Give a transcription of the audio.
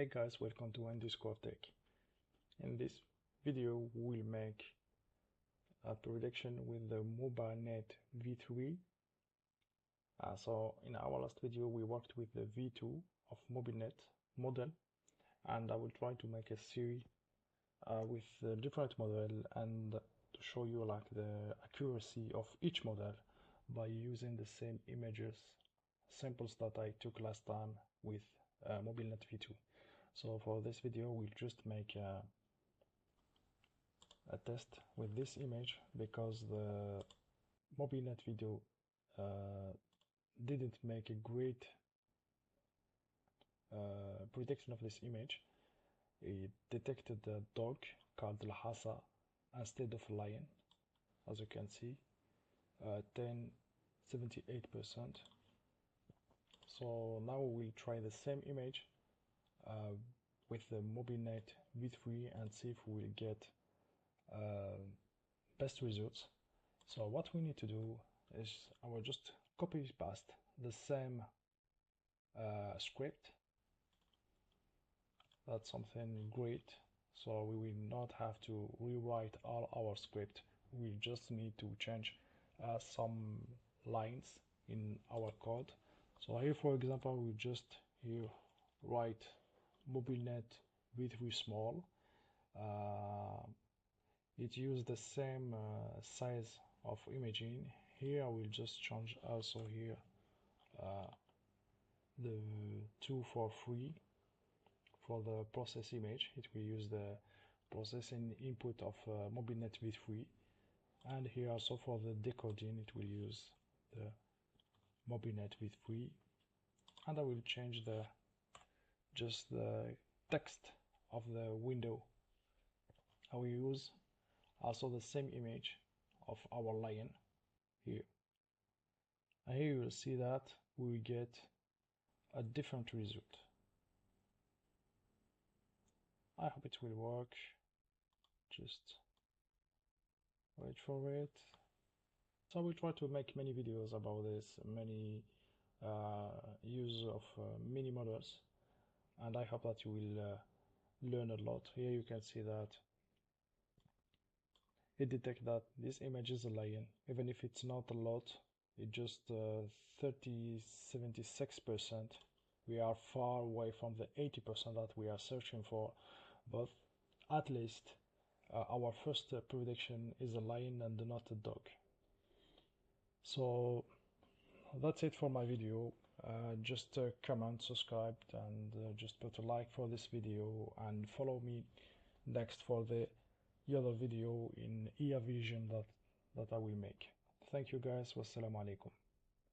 Hey guys, welcome to IndusCore Tech. In this video, we'll make a prediction with the MobileNetV3. So in our last video, we worked with the V2 of MobileNet model, and I will try to make a series with a different model and to show you like the accuracy of each model by using the same images samples that I took last time with MobileNetV2. So for this video, we'll just make a test with this image because the MobileNet video didn't make a great prediction of this image. It detected a dog called Lhasa instead of a lion, as you can see, 78%. So now we'll try the same image with the MobileNet V3 and see if we will get best results. So what we need to do is I will just copy paste the same script. That's something great. So we will not have to rewrite all our script. We just need to change some lines in our code. So here, for example, we just here write MobileNet V3 small. It used the same size of imaging. Here I will just change also here the 243 for the process image. It will use the processing input of MobileNet V3, and here also for the decoding it will use the MobileNet V3, and I will change the just the text of the window. I will use also the same image of our lion here, and here you will see that we will get a different result. I hope it will work. Just wait for it. So I will try to make many videos about this, many use of mini models, and I hope that you will learn a lot. Here you can see that it detects that this image is a lion, even if it's not a lot. It just 76%. We are far away from the 80% that we are searching for, but at least our first prediction is a lion and not a dog. So that's it for my video. Just comment, subscribe, and just put a like for this video, and follow me next for the other video in IA vision that I will make. Thank you guys. Wassalamu alaikum.